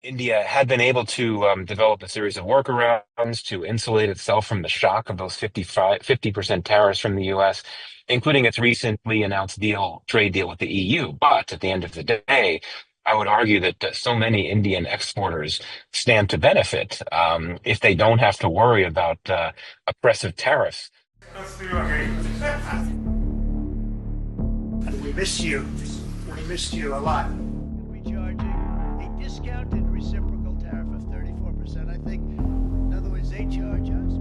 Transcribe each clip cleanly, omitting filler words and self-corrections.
India had been able to develop a series of workarounds to insulate itself from the shock of those 50% tariffs from the US, including its recently announced trade deal with the EU. But at the end of the day, I would argue that so many Indian exporters stand to benefit if they don't have to worry about oppressive tariffs. We miss you. We missed you a lot. We'll be charging a discounted reciprocal tariff of 34%. I think, in other words, they charge us.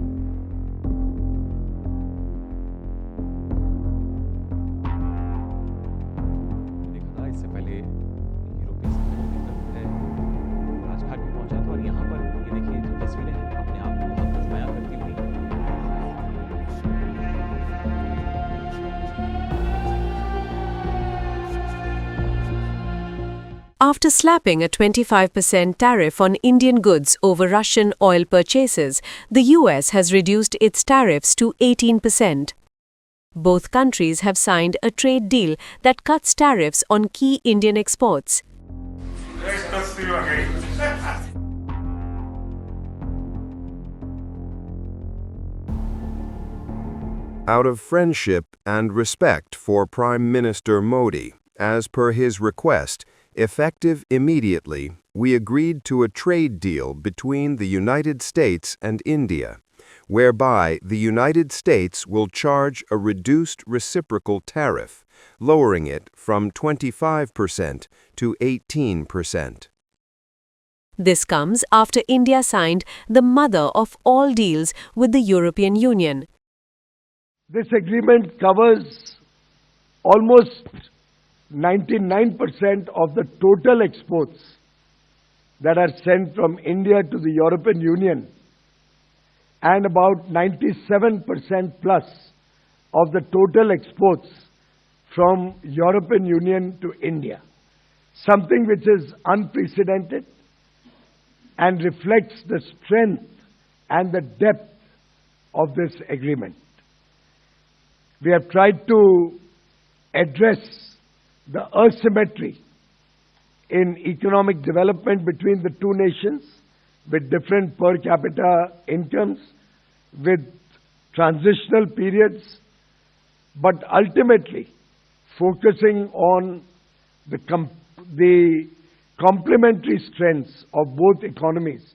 देखा इससे पहले यूरोपीय संघ है राजघाट भी पहुंचा था और यहाँ पर ये देखिए जो तस्वीरें हैं अपने आप को बहुत कुछ बयां करती हुई। After slapping a 25% tariff on Indian goods over Russian oil purchases, the US has reduced its tariffs to 18%. Both countries have signed a trade deal that cuts tariffs on key Indian exports. Out of friendship and respect for Prime Minister Modi, as per his request, effective immediately, we agreed to a trade deal between the United States and India, whereby the United States will charge a reduced reciprocal tariff, lowering it from 25% to 18%. This comes after India signed the mother of all deals with the European Union. This agreement covers almost 99% of the total exports that are sent from India to the European Union and about 97% plus of the total exports from European Union to India. Something which is unprecedented and reflects the strength and the depth of this agreement. We have tried to address the asymmetry in economic development between the two nations with different per capita incomes, with transitional periods, but ultimately focusing on the complementary strengths of both economies.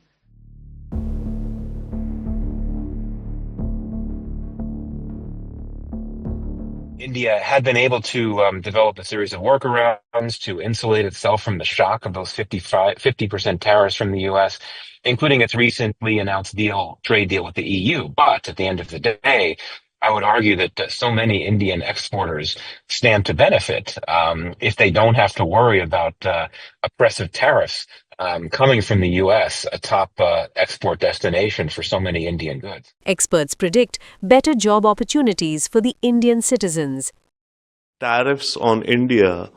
India had been able to develop a series of workarounds to insulate itself from the shock of those 50% tariffs from the US, including its recently announced trade deal with the EU. But at the end of the day, I would argue that so many Indian exporters stand to benefit if they don't have to worry about oppressive tariffs coming from the US, a top export destination for so many Indian goods. Experts predict better job opportunities for the Indian citizens. Tariffs on India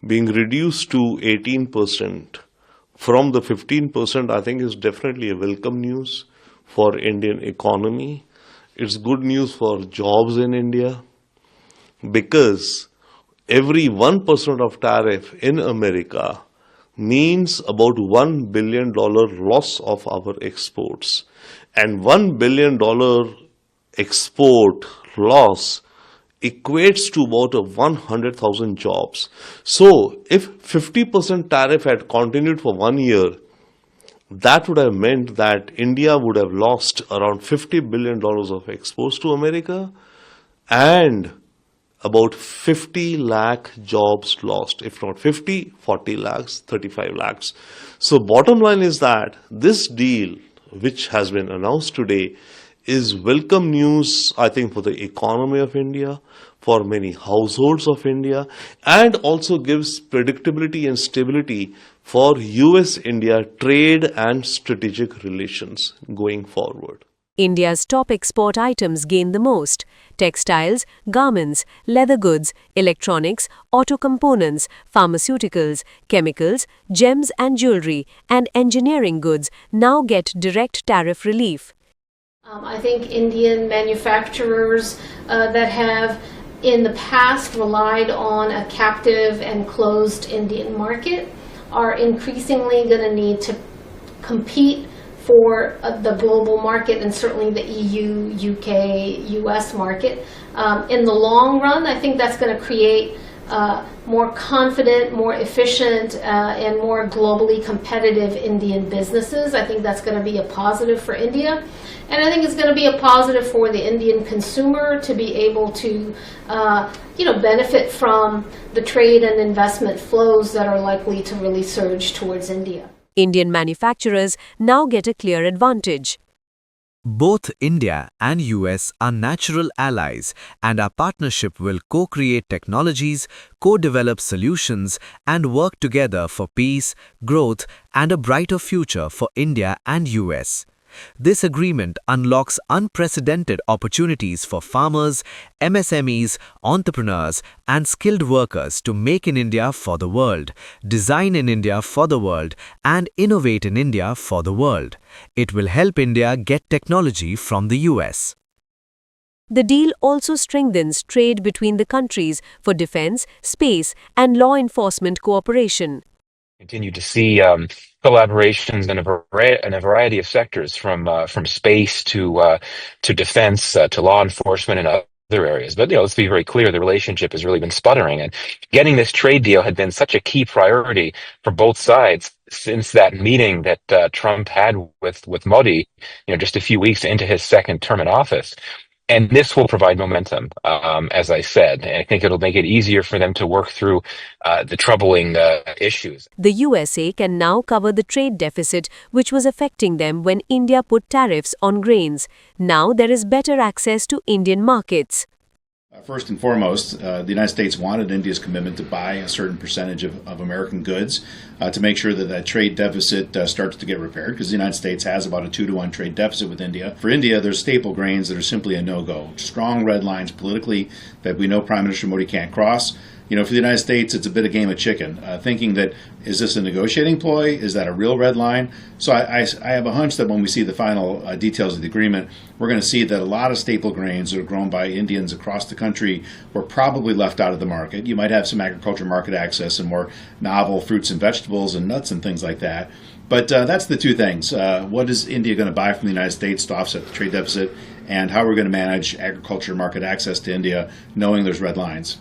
being reduced to 18% from the 15%, I think is definitely a welcome news for Indian economy. It's good news for jobs in India because every 1% of tariff in America means about $1 billion loss of our exports. And $1 billion export loss equates to about 100,000 jobs. So if 50% tariff had continued for 1 year, that would have meant that India would have lost around $50 billion of exports to America and about 50 lakh jobs lost. If not 50, 40 lakhs, 35 lakhs. So bottom line is that this deal, which has been announced today, is welcome news, I think, for the economy of India, for many households of India, and also gives predictability and stability for US-India trade and strategic relations going forward. India's top export items gain the most: textiles, garments, leather goods, electronics, auto components, pharmaceuticals, chemicals, gems and jewellery, and engineering goods now get direct tariff relief. I think Indian manufacturers that have in the past relied on a captive and closed Indian market are increasingly going to need to compete for the global market and certainly the EU, UK, US market. In the long run, I think that's going to create more confident, more efficient, and more globally competitive Indian businesses. I think that's going to be a positive for India. And I think it's going to be a positive for the Indian consumer to be able to benefit from the trade and investment flows that are likely to really surge towards India. Indian manufacturers now get a clear advantage. Both India and US are natural allies, and our partnership will co-create technologies, co-develop solutions, and work together for peace, growth, and a brighter future for India and US. This agreement unlocks unprecedented opportunities for farmers, MSMEs, entrepreneurs, and skilled workers to make in India for the world, design in India for the world, and innovate in India for the world. It will help India get technology from the US. The deal also strengthens trade between the countries for defense, space, and law enforcement cooperation. Continue to see collaborations in a variety of sectors, from space to defense to law enforcement and other areas. But let's be very clear: the relationship has really been sputtering, and getting this trade deal had been such a key priority for both sides since that meeting that Trump had with Modi, just a few weeks into his second term in office. And this will provide momentum, as I said. And I think it'll make it easier for them to work through the troubling issues. The USA can now cover the trade deficit which was affecting them when India put tariffs on grains. Now there is better access to Indian markets. First and foremost, the United States wanted India's commitment to buy a certain percentage of American goods to make sure that that trade deficit starts to get repaired, because the United States has about a 2-to-1 trade deficit with India. For India, there's staple grains that are simply a no-go. Strong red lines politically that we know Prime Minister Modi can't cross. For the United States, it's a bit of game of chicken, thinking that, is this a negotiating ploy? Is that a real red line? So I have a hunch that when we see the final details of the agreement, we're going to see that a lot of staple grains that are grown by Indians across the country were probably left out of the market. You might have some agriculture market access and more novel fruits and vegetables and nuts and things like that. But that's the two things. What is India going to buy from the United States to offset the trade deficit, and how we're going to manage agriculture market access to India, knowing there's red lines?